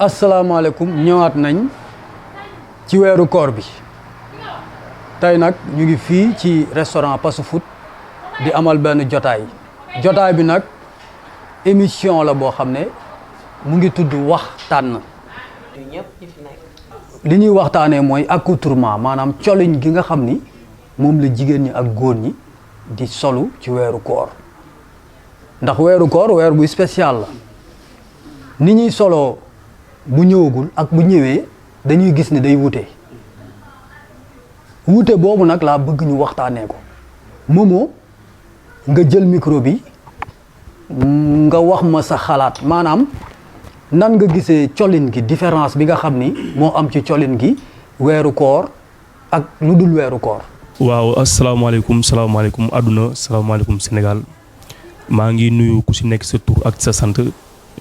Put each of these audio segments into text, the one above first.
asalaamaaleykum ñëwaat nañ ci weeru koor bi tey nag ñu ngi fii ci restaurant Passe Foot di amal benn jotaay bi nag émission la boo xam ne mu ngi tudd waxtaan. li ñuy waxtaanee mooy accoutrement maanaam colin gi nga xam ni moom la jigéen ñi ak góor ñi di solu ci weeru koor ndax weeru koor weer bu spécial la ni ñuy soloo bu ñëwagul ak bu ñëwee dañuy gis ni day wute boobu nag laa bëgg ñu waxtaanee ko Momo nga jël micro bi nga wax ma sa xalaat maanaam nan nga gisee colin gi différence bi nga xam ni moo am ci colin gi weeru koor ak lu dul weeru koor. waaw asalaamaaleykum àdduna salaamaaleykum Sénégal maa ngi nuyu ku si nekk sa tur ak sa sant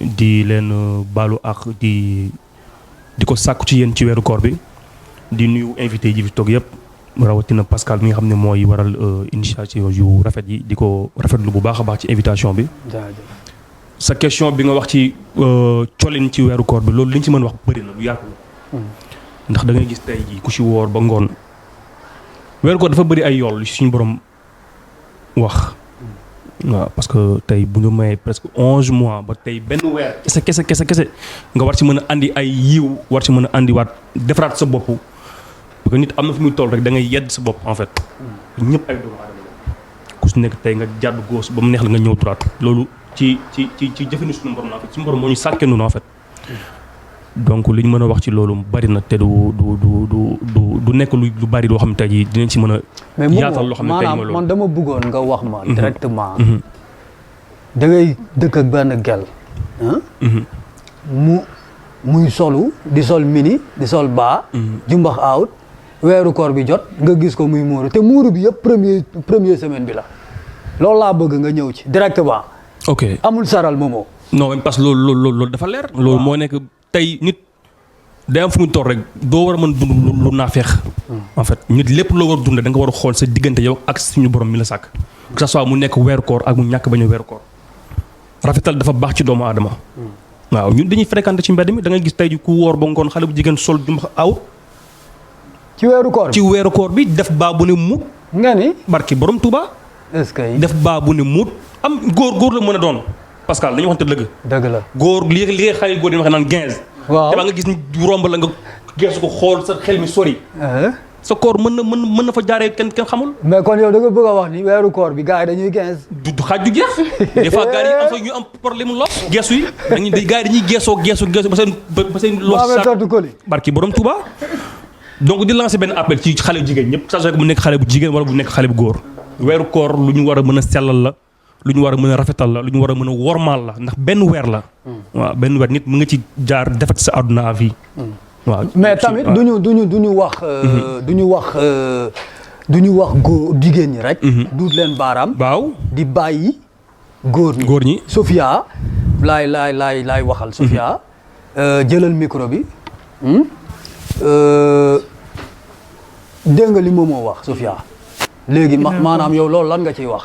di leen baalu ak di ko sàkku ci yéen ci weeru koor bi di nuyu invité yi fi toog yëpp rawatina Pascal mi nga xam ne mooy waral initiative yu rafet yi di ko rafetlu bu baax a baax ci invitation bi. sa question bi nga wax ci colin ci weeru koor bi loolu li ñu ci mën wax bëri na lu yaatu ndax da ngay gis tey jii ku ci woor ba ngoon weeru koor dafa bëri ay yool suñu borom wax. waaw parce que tey bu ñu mayee presque 11 mois ba tey benn weer kese nga war ci mën a andi ay yiw war ci mën a andiwaat defaraat sa bopp parce que nit am na fu muy toll rek da ngay yedd sa bopp en fait ñëpp ay doomu aadama ku si nekk tey nga jàdd góos ba mu neex la nga ñëw turaat loolu ci jëfandikoo suñu borom en fait suñu borom moo ñu sàkkee noonu en fait donc li ñu mën a wax ci loolu bari na te du nekk lu bari loo xam ne tey jii dinañ ci mën a. yaatal loo xam ne tey mooy loolu man dama bëggoon nga wax ma. directement. da ngay dëkk ak benn gel. muy solu di sol mini di sol baa. jumbax out weeru koor bi jot nga gis ko muy muuru te muuru bi yëpp premier semaine bi la loolu laa bëgg nga ñëw ci directement. ok amul saral Momo. non même parce que loolu dafa leer. loolu moo nekk. tey nit day am fu mu toll rek doo war a mën dund lu naafeex en fait nit lépp loo war a dund da nga war a xool sa diggante yow ak suñu borom mi la sàkk que ça soit mu nekk weeru koor ak mu ñàkk bañ a weeru koor rafetal dafa baax ci doomu aadama waaw ñun dañuy fréquenté ci mbedd mi da ngay gis tey ji ku woor ba ngoon xale bu jigéen sol jumbax aw ci weeru koor bi def baa bu ne muut nga ni barki borom Touba est-ce que def baa bu ne muut am góor la mën a doon Pascal dañu waxante dëgg la góor li xale góor yi waxee naan 15. waaw te nga gis ni romb la nga geesu ko xool sa xel mi sori. sa koor mën na fa jaaree kenn xamul. mais kon yow da nga bëgg a wax ni weeru koor bi gars yi dañuy 15. du xaaj du jeex des fois gars yi am fa ñu am problème lool. geesu yi gars yi dañuy geesoo ba seen lool. barki borom Touba. donc di lancer benn appel ci xale jigéen ñëpp saa mu nekk xale bu jigéen wala bu nekk xale bu góor. weeru koor lu ñu war a mën a sellal la. lu ñu war a mën a rafetal la lu ñu war a mën a wormaal la ndax benn weer la. waaw benn weer nit mu nga ci jaar defat sa àdduna à vie. waaw mais tamit du ñu wax góor jigéen ñi rek. duut leen baaraam. waaw di bàyyi góor ñi. Sofia laay waxal. Sofia jëlal micro bi. dégg nga li Momo wax Sofia. léegi maanaam yow loolu lan nga ciy wax.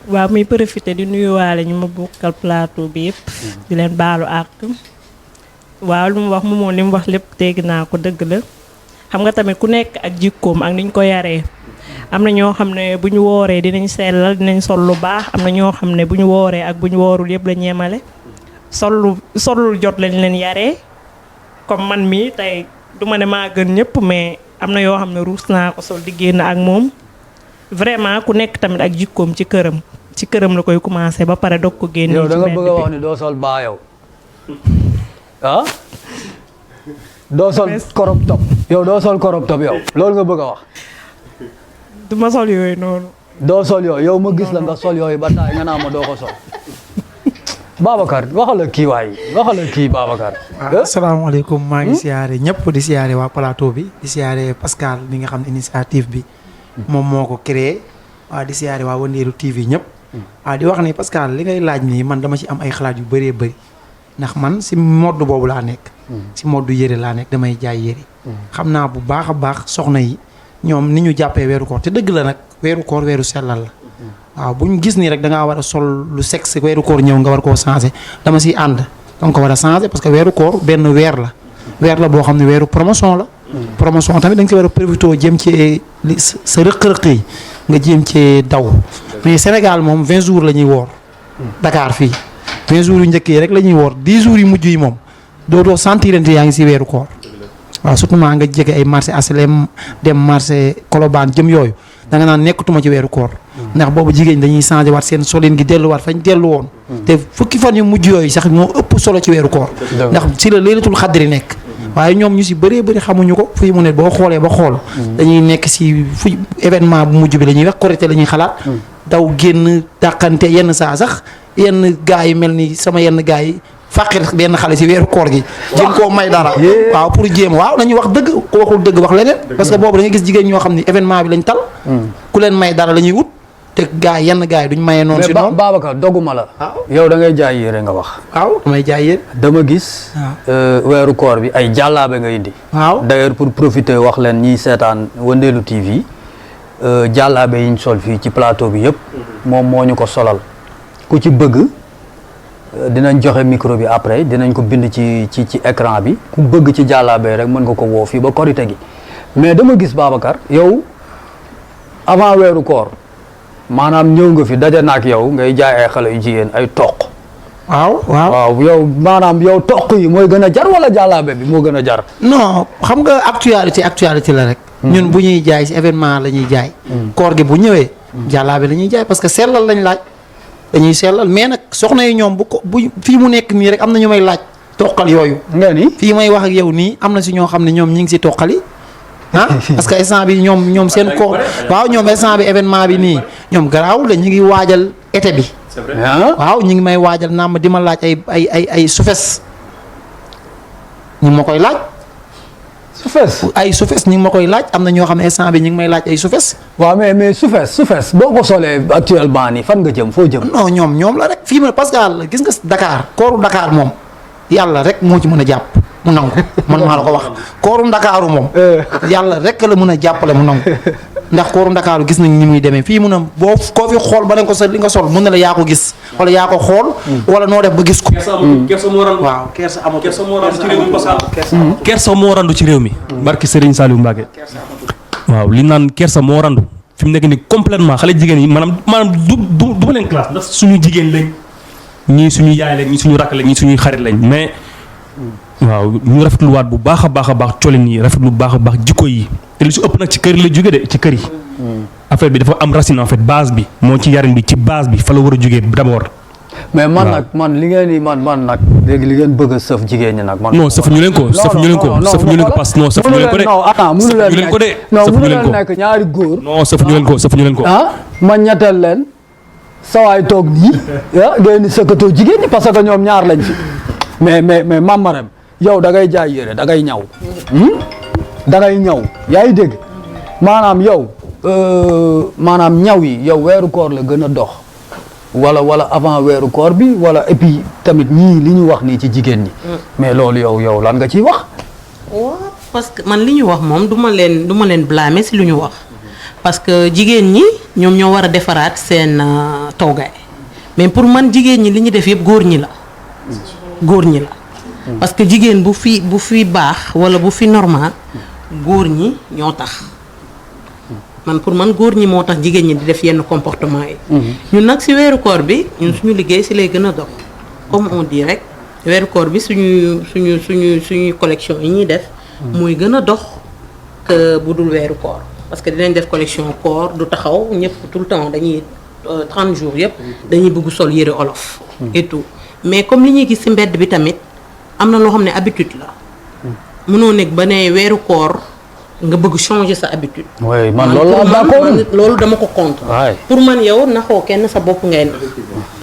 waaw muy profité di nuyuwaale ñu ma bokkal plateau bi yëpp. di leen baalu àq. waaw lu mu wax Momo li mu wax lépp dégg naa ko dëgg la. xam nga tamit ku nekk ak jikkoom ak niñ ko yaree. am na ñoo xam ne bu ñu wooree dinañ sellal dinañ sol lu baax am na ñoo xam ne bu ñu wooree ak bu ñu woorul yëpp la ñeemale. solul jot lañ leen yaree. comme man mii tey du ma ne maa gën ñëpp mais am na yoo xam ne ruus naa ko sol di génn ak moom. vraiment ku nekk tamit ak jikkoom ci këram la koy commencé ba pare dog ko génne. yow da nga bëgg a wax ni doo sol baa yow ah. doo sol crop top yow doo sol crop top yow loolu nga bëgg a wax. du ma sol yooyu noonu. doo sol yooyu yow ma gis la nga sol yooyu ba taay nga naa ma doo ko sol. Babacar waxal kii Babacar. asalaamaaleykum maa ngi siyaare ñëpp di siyaare waa plateau bi di siyaare Pascal mi nga xam ne initiative bi. moom moo ko créé waa di siyaare waa Wandeeru TV ñëpp. waaw di wax ni Pascal li ngay laaj nii man dama ci am ay xalaat yu bëree bëri ndax man si mode boobu laa nekk. si mode yëre laa nekk damay jaay yëre. xam naa bu baax a baax soxna yi ñoom ni ñu jàppee weeru koor te dëgg la nag weeru koor weeru sellal la. waaw bu ñu gis nii rek da ngaa war a sol lu sexe weeru koor ñëw nga war koo changé dama siy ànd danga ko war a changer parce que weeru koor benn weer la boo xam ne weeru promotion la. promotion tamit da nga ci war a profité jëm ci sa rëq-rëq yi nga jéem ci daw mais Sénégal moom 20 jours la ñuy woor. Dakar fii 20 jours yu njëkk yi rek la ñuy woor 10 jours yu mujj yi moom dootoo sentirante yaa ngi si weeru koor. waaw surtout maa nga jege ay marché HLM dem marché Colobane jëm yooyu da nga naan nekkatuma ci weeru koor. ndax boobu jigéen dañuy changé waat seen solin gi delluwaat fañ dellu woon. te fukki fan yu mujj yooyu sax moo ëpp solo ci weeru koor. ndax si la laylatul xadri nekk. waaye ñoom ñu si bëree bëri xamuñu ko fii mu ne boo xoolee ba xool. dañuy nekk si fu événement bu mujj bi la ñuy wax Korité la ñuy xalaat. daw génn dàqante yenn saa sax yenn gars yi mel ni sama yenn gars yi. fàqir benn xale si weeru koor gi jéem koo may dara waaw pour jéem waaw nañu wax dëgg ku waxul dëgg wax leneen parce que boobu da nga gis jigéen ñoo xam ne événement bi lañ tal ku leen may dara la ñuy wut te gars yi yenn gars yi duñ mayee noonu si noonu Babacar dogguma la yow da ngay jaay yére nga wax waaw damay jaay yére dama gis weeru koor bi ay jàllaabe nga indi waaw d'ailleurs pour profiter wax leen ñiy seetaan Wëndeelu TV jàllaabe yiñ sol fii ci plateau bi yëpp moom moo ñu ko solal ku ci bëgg dinañ joxe micro bi après dinañ ko bind ci écran bi ku bëgg ci jàllaabe rek mën nga ko woo fii ba korite gi mais dama gis Babacar yow avant weeru koor maanaam ñëw nga fi daje na ak yow ngay jaay ay xale yu jigéen ay toq waaw yow maanaam yow toq yi mooy gën a jar wala jàllaabe bi moo gën a jar non xam nga actualité la rek ñun bu ñuy jaay si événement la ñuy jaay koor gi bu ñëwee jàllaabe la ñuy jaay parce que sellal lañ laaj dañuy sellal mais nag soxna yi ñoom bu fii mu nekk nii rek am na ñu may laaj toqal yooyu. nga ni fii may wax ak yow nii am na si ñoo xam ne ñoom ñi ngi si toqali parce que instant bi ñoom seen ko waaw ñoom instant bi événement bi nii ñoom garaawul la ñu ngi waajal été bi. c'est vrai waaw ñu ngi may waajal naa ma di ma laaj ay sufes ñu ma koy laaj. sufes ñu ngi ma koy laaj am na ñoo xam ne instant bi ñu ngi may laaj ay sufes. waaw mais sufes boo ko solee actuellement nii fan nga jëm foo jëm. non ñoom la rek fii ma parce que gis nga Dakar kooru Dakar moom yàlla rek moo ci mën a jàpp mu nangu man maa la ko wax kooru Ndakaaru moom. yàlla rek la mën a jàppale mu nangu ndax kooru Ndakaaru gis nañ ni muy demee fii mun a boo koo fi xool ba ne ko sa li nga sol mun na la yaa ko gis wala yaa ko xool. wala noo def ba gis ko. kersa moo randu waaw kersa amul kersa moo randu ci réew mi kersa moo randu ci réew mi. barki Serigne Saliou Mbacké waaw li naan kersa moo randu fi mu nekk nii complètement xale jigéen yi maanaam du ma leen classe ndax suñu jigéen lañ ñii suñu yaay lañ ñii suñu rakk lañ ñii suñuy xarit lañ mais waaw ñu rafetluwaat bu baax a baax colin yi rafetlu bu baax a baax jikko yi te li su ëpp nag ci kër yi la jóge de ci kër yi. affaire bi dafa am racine en fait base bi moo ci yarin bi ci base bi fa la war a jógee d'abord. mais man li ngeen di man nag léegi li ngeen bëgg a sëf jigéen ñi nag. man non sëf ñu leen ko parce que non sëf ñu leen ko de. non attends mënu leen nekk ñaari góor. non sëf ñu leen ko. ma ñetteel leen sawaay toog nii ngeen di sëkkatoo jigéen ñi parce que ñoom ñaar lañ fi mais Mame Marème yow da ngay jaay yére da ngay ñaw. da ngay ñaw yaa ngi dégg maanaam yow maanaam ñaw yi yow weeru koor la gën a dox. wala avant weeru koor bi wala et puis tamit ñii li ñu wax nii ci jigéen ñi. mais loolu yow lan nga ciy wax. waaw parce que man li ñu wax moom du ma leen blâmer si lu ñu wax parce que jigéen ñi ñoom ñoo war a defaraat seen toogaay mais pour man jigéen ñi li ñu def yëpp góor ñi la. parce que jigéen bu fi baax wala bu fi normal góor ñi ñoo tax. pour man góor ñi moo tax jigéen ñi di def yenn comportement yi. ñun nag si weeru koor bi ñun suñu liggéey si lay gën a dox comme on dit rek weeru koor bi suñu collection yi ñuy def. muy gën a dox que bu dul weeru koor parce que dinañ def collection koor du taxaw ñëpp tout le temps dañuy 30 jours yëpp dañuy bëgg sol yëre olof. et tout mais comme li ñuy gis si mbedd bi tamit am na loo xam ne habitude la. mënoo nekk ba ne weeru koor. nga bëgg changer sa habitude. oui man loolu dama ko contre. pour man yow naxoo kenn sa bopp ngay nax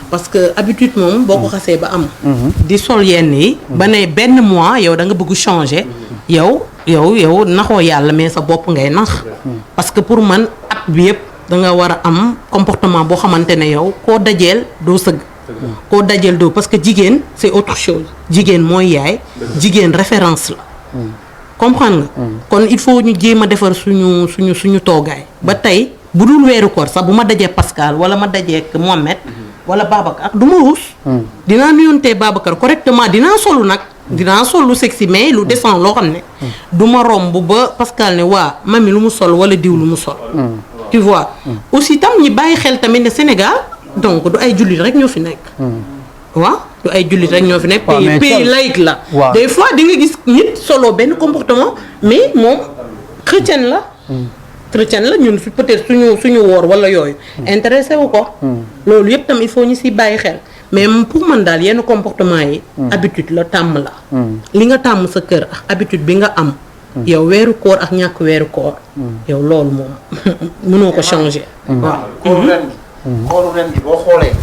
parce que habitude moom boo ko xasee ba am. di sol yenn yi. ba ne benn mois yow da nga bëgg changer. yow naxoo yàlla mais sa bopp ngay nax. parce que pour man at bi yëpp da nga war a am comportement boo xamante ne yow koo dajeel doo sëgg. koo dajeel doo parce que jigéen c'est autre chose jigéen mooy yaay. jigéen référence la. comprendre nga. kon il faut ñu jéem a defar suñu toogaay. ba tey bu dul weeru koor sax bu ma dajee Pascal wala ma dajee ak Mohamed wala Babacar ak du ma ruus. dinaa nuyontee Babacar correctement dinaa solu nag. dinaa sol lu sexy mais lu décent loo xam ne. du ma romb ba Pascal ne waa mami lu mu sol wala diw lu mu sol. tu vois. aussi tam ñi bàyyi xel tamit ne Sénégal donc du ay jullit rek ñoo fi nekk. waaw du ay jullit rek ñoo fi nekk. pays laïque la. des fois di nga gis nit solo benn comportement mais moom chrétien la. chrétien la ñun fi peut-être suñu woor wala yooyu. intéressé wu ko. loolu yëpp tam il faut ñu si bàyyi xel. mais pour man daal yenn comportement yi. habitude la tàmm la. li nga tàmm sa kër ak habitude bi nga am. yow weeru koor ak ñàkk weeru koor. yow loolu moom mënoo ko changer. waaw kooru ren gi boo xoolee.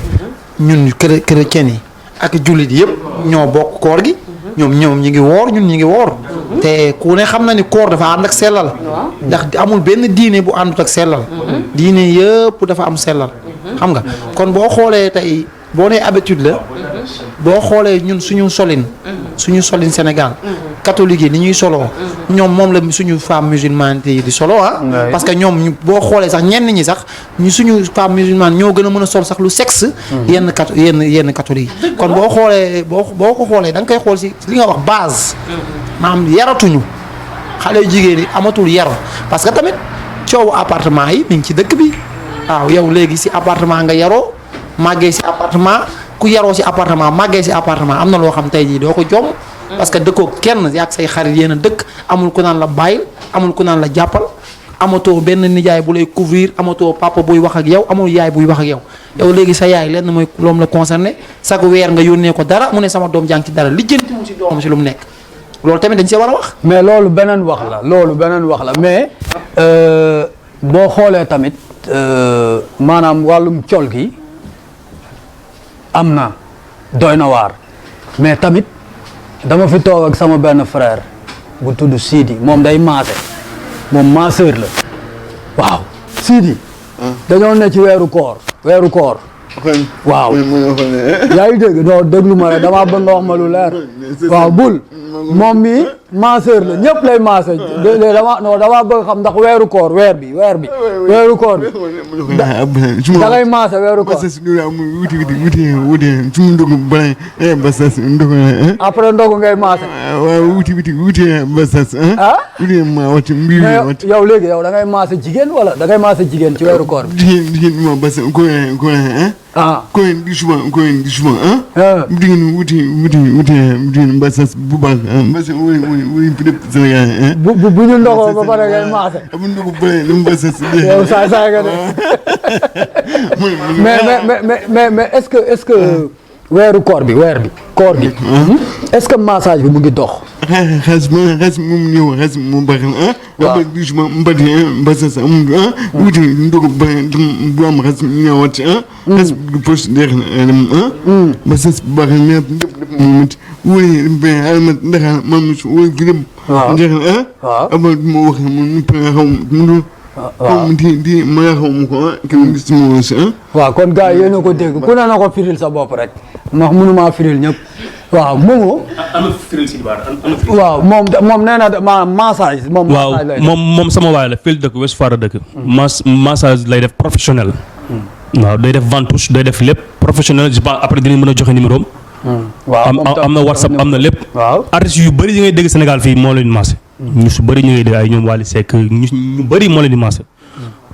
ñun chrétien yi ak jullit yëpp ñoo bokk koor gi. ñoom ñi ngi woor ñun ñi ngi woor. te ku ne xam na ni koor dafa ànd ak sellal. ndax amul benn diine bu àndut ak sellal. diine yëpp dafa am sellal. xam nga kon boo xoolee tey. boo nee habitude la boo xoolee ñun suñu solin Sénégal catholique yi ni ñuy soloo ñoom moom la suñu femme musulmane yi di solo parce que ñoom boo xoolee sax ñenn ñi sax ñu suñu femme musulmane ñoo gën a mën a sol sax lu sexe yenn catholique yi kon boo xoolee boo ko xoolee da nga koy xool si li nga wax base maanaam yaratuñu xale yu jigéen yi amatul yar parce que tamit coowu appartement yi mi ngi ci dëkk bi waaw yow léegi si appartement nga yaroo màggee si appartement ku yaroo si appartement màggee si appartement am na loo xam tey jii doo ko jom parce que dëkkoo kenn yaag say xarit yéen a dëkk amul ku naan la bàyyil amul ku naan la jàppal amatoo benn nijaay bu lay couvrir amatoo papa buy wax ak yow amul yaay buy wax ak yow yow léegi sa yaay lenn mooy loom la concerné chaque weer nga yónnee ko dara mu ne sama doom jàng ci dara lijjanti mu si doomam si lu mu nekk loolu tamit dañ see war a wax. mais loolu beneen wax la mais boo xoolee tamit maanaam wàllum col gi. am na doy na waar mais tamit dama fi toog ak sama benn frère bu tudd Sidi moom day maase moom masseur la waaw Sidi. dañoo ne ci weeru koor. waaw yaa ngi dégg non déglu ma rek damaa bëgg nga wax ma lu leer waaw bul moom mi masseur la ñëpp lay maase damaa bëgg xam ndax weeru koor weer bi weeru koor bi da ngay maase weeru koor après ndogu ngay maase yow léegi yow da ngay maase jigéen wala da ngay maase jigéen ci weeru koor bi koyen di suba mbiɗigin wuti mbasas bubak mbasa woni peut-être Sénégal bu ñu ndogoo ba pare ngay maase bu ndogo bare ɗum mbasas yow saa nga de mais est-ce que weeru koor bi est-ce que massage bi mu ngi dox xas moom ñëw xas moom baax na waaw di suba mbati mbasas amul wuti ndogo bare bu am xas ñëwaat xas du poche deex na mbasas bu baax na lépp moment woni be almat ndaxa mam su woni fi lépp deex na aba ma wax mu xaw mu di ma xaw mu ko ke gis mo ci waaw kon gars yi yéen a ko dégg ku ne na ko firil sa bopp rek ndax mënuma firil ñëpp waaw Momo. waaw moom nee na maanaam massage. moom sama waay la fii dëkk West Foire dëkk. massage lay def professionnel. waaw day def ventouse day def lépp professionnel je pense après dinañ mën a joxe numéro am. waaw am na WhatsApp am na lépp. waaw artistes yu bëri yi ngay dégg Sénégal fii moo leen di massé. ñu su bëri ñu ngay dégg ay ñoom Wally Seck ñu bëri moo leen di massé.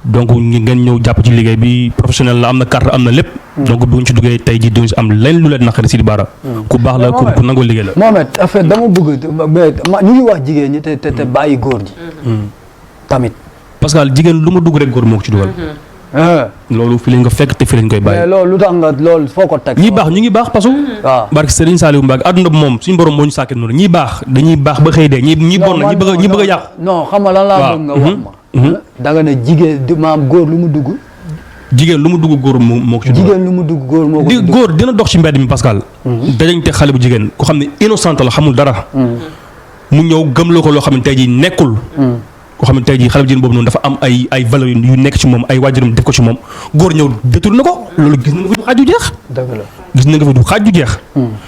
donc ngeen ñëw jàpp ci liggéey bi professionnel la am na carte am na lépp. donc bu ñu ci duggee tey jii duñu si am lenn lu leen naqari Sidi Bara. ku baax la ku nangoo liggéey la. Mohamed en fait dama bëgg ñu ngi wax jigéen ñi te bàyyi góor ñi. tamit. parce que jigéen lu ma dugg rek góor moo ko ci dugal. loolu fi lañ ko fekk te fi lañ koy bàyyi. mais loolu lu tax nga loolu foo ko teg. ñi baax ñu ngi baax parce que. waaw barke Serigne Saliou Mbacké àdduna bi moom suñu borom moo ñu sàkkee noonu ñi baax dañuy baax ba xëy dee ñi bon na ñi bëgg a yàqu. non xam nga lan laa bëgg nga wax ma. da nga ne jigéen maam góor lu mu dugg. jigéen lu mu dugg góor moo ko ci dugal. jigéen lu mu dugg góor moo ko ci dugal. góor dina dox ci mbedd mi Pascal. dajañ te xale bu jigéen ku xam ne innocente la xamul dara. mu ñëw gëmloo ko loo xam ne tey jii nekkul. koo xam ne tey jii xale bu jigéen boobu noonu dafa am ay valeurs yu nekk ci moom ay waajuram def ko ci moom góor ñëw détourné ko loolu gis na nga fi du xaaj ju jeex. dëgg la gis na nga fi du xaaj ju jeex.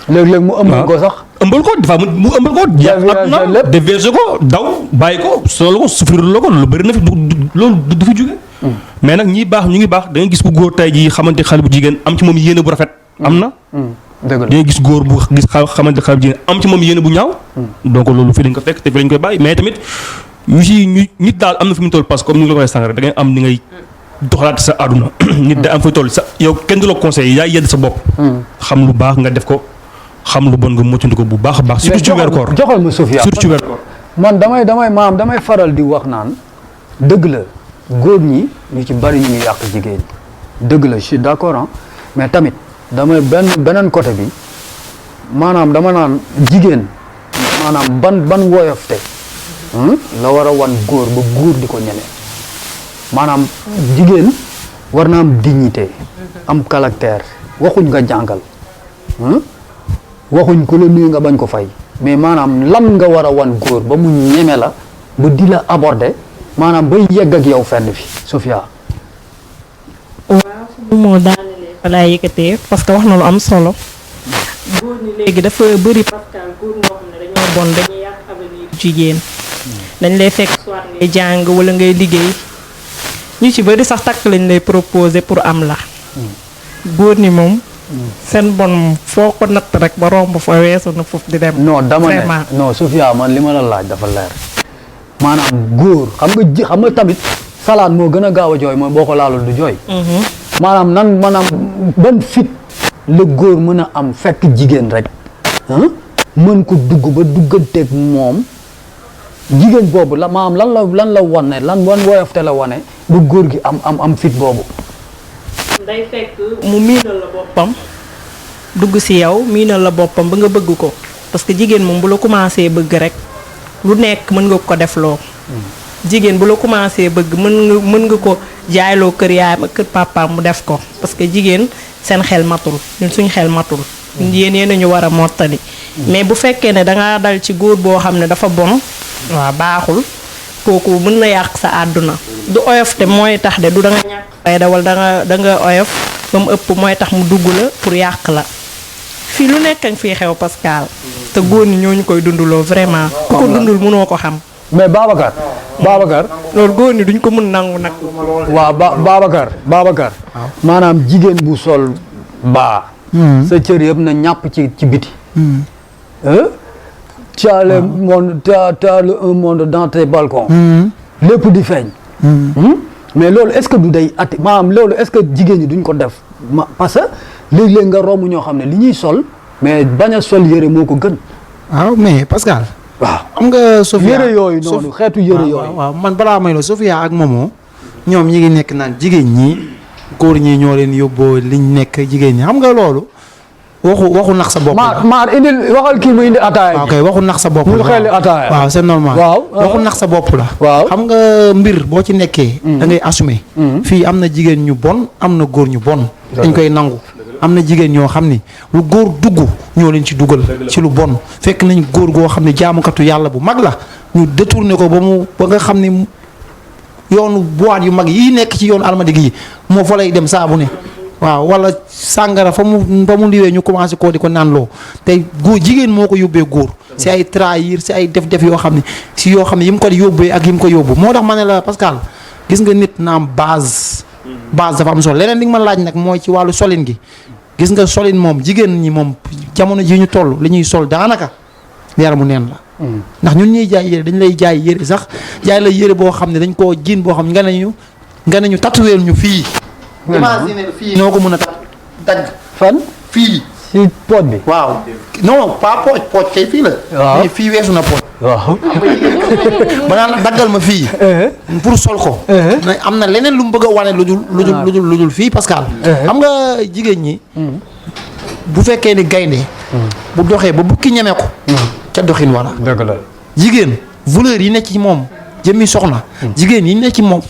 léeg-léeg mu ëmbal ko sax. ëmbal ko dafa mu ëmbal ko. lépp déversé ko daw bàyyi ko solo ko souffrir la ko loolu bëri na fi loolu du fi jóge. mais nag ñi baax ñu ngi baax da nga gis ku góor tey jii xamante xale bu jigéen am ci moom yéene bu rafet am na. dëgg la da nga gis góor bu gis xamante xale bu jigéen am ci moom yéene bu ñaaw. donc loolu fii lañ ko fekk te fii lañ koy bàyyi mais tamit ñu nit daal am na fi mu toll parce que comme ni nga ko waxee sànq rek da ngay am ni ngay doxalaat sa àdduna. nit da am fa toll sa yow kenn du la conseil yaay yedd sa bopp. xam lu baax nga def ko xam lu bon nga moytandiku ko bu baax a baax. surtout ci weer koor joxal ma Sofia surtout ci weer koor. man damay faral di wax naan dëgg la góor ñi ñu ci bari ñu ngi yàq jigéen ñi dëgg la je suis d'accord ah mais tamit damay beneen côté bi maanaam dama naan jigéen maanaam ban woyofte la war a wan góor ba góor di ko ñeme maanaam jigéen war na am dignité am caractère waxuñ nga jàngal waxuñ ku la nuyu nga bañ ko fay mais maanaam lan nga war a wan góor ba mu ñeme la ba di la aborder maanaam bay yegg ak yow fenn fi Sofia. waaw fu moo daanelee fa laay yëkkatee parce que wax na lu am solo góor ñi léegi dafa bëri Pascal góor ñoo xam ne dañoo bon dañuy yàq avenir jigéen dañ lay fekk soit ngay jàng wala ngay liggéey ñu ci bëri sax takk lañ lay proposer pour am la góor ñi moom seen bon foo ko natt rek ba romb fa weesu na foofu di dem. non dama ne vraiment non Sofia man li ma la laaj dafa leer maanaam góor xam nga tamit salaat moo gën a gaaw a jooy mooy boo ko laalul du jooy. maanaam ban fit la góor mën a am fekk jigéen rek mën ko dugg ba dugganteeg moom jigéen boobu la maanaam lan la wane lan woyofte la wane ba góor gi am fit boobu. day fekk mu miinal la boppam dugg si yow miinal la boppam ba nga bëgg ko parce que jigéen moom bu la commencé bëgg rek lu nekk mën nga ko def loo jigéen bu la commencé bëgg mën nga ko jaayloo kër yaayam ak kër papaam mu def ko parce que jigéen seen xel matul ñun suñ xel matul ñun yéen nañu war a mottali mais bu fekkee ne dangaa dal ci góor boo xam ne dafa bon waaw baaxul kooku mën na yàq sa àdduna du oyof te mooy tax de du da nga ñàkk fayda wala da nga oyof ba mu ëpp mooy tax mu dugg la pour yàq la fii lu nekk nga fii xew Pascal te góor ñi ñoo ñu koy dunduloo vraiment ku ko dundul mënoo ko xam. mais Babacar. loolu góor ñi duñ ko mën nangu nag. waaw Babacar. maanaam jigéen bu sol baa. sa cër yëpp na ñàpp ci biti. tu as le monde tu as un monde dans tes balcons. lépp di feeñ. mais loolu est-ce que du day ati maanaam loolu est-ce que jigéen ñi duñ ko def parce que léeg-léeg nga romb ñoo xam ne li ñuy sol mais bañ a sol yëre moo ko gën. waaw mais Pascal. waaw xam nga Sofia yëre yooyu noonu xeetu yëre yooyu. waaw man balaa may la Sofia ak Momo ñoom ñi ngi nekk naan jigéen ñi góor ñi ñoo leen yóbboo liñ nekk jigéen ñi xam nga loolu waxu nax sa bopp la. maar indil waxal kii mu indi ataaya. waaw kay waxu nax sa bopp la ñu xel ataaya. waaw c'est normal. waaw waxu nax sa bopp la. waaw xam nga mbir boo ci nekkee. da ngay assumer. fii am na jigéen ñu bon am na góor ñu bon. dañ koy nangu. am na jigéen ñoo xam ni lu góor dugg ñoo leen ci dugal ci lu bon fekk nañ góor goo xam ne jaamukatu yàlla bu mag la ñu détourné ko ba nga xam ni yoonu boîte yu mag yii nekk ci yoonu almadi gi moo fa lay dem saabu ne waaw wala sàngara fa mu liwee ñu commencé koo di ko naanloo te góor jigéen moo ko yóbbee góor si ay trahir si ay def yoo xam ne si yoo xam ne yi mu ko yóbbee ak yi mu ko yóbbu moo tax ma ne la Pascal gis nga nit na am base dafa am solo leneen li nga ma laaj nag mooy ci wàllu solin gi gis nga solin moom jigéen ñi moom jamono ji ñu toll li ñuy sol daanaka yaramu neen la ndax ñun ñuy jaay yére dañ lay jaay yére sax jaay la yére boo xam ne dañ koo jiin boo xam ne nga nañu tatuweel ñu fii imagine fii noo ko mën a dagg fan fii si pooj bi. waaw non pas pooj kay fii la mais fii weesu na pooj waaw. ba naan daggal ma fii pour sol ko am na leneen lu mu bëgg a wane lu dul fii Pascal xam nga jigéen ñi bu fekkee ni gaynde bu doxee ba bukki ñeme ko ca doxin wala dëgg la jigéen valeur yi nekk ci moom jëmmi soxna jigéen yi nekk ci moom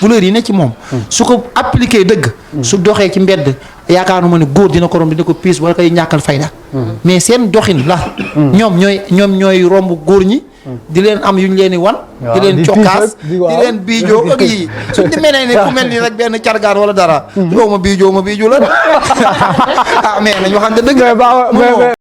valeur yi nekk ci moom su ko appliqué dëgg su doxee ci mbedd yaakaaruma ne góor dina ko romb dina ko piis wala koy ñàkkal fayda mais seen doxin la ñoom ñooy romb góor ñi di leen am yu ñu leen di wan di leen cokkaas di leen biijoo ak yi suñ di menee ne ku mel ni rek benn cargaan wala dara yow ma biijoo la ah mais nañ waxante dëgg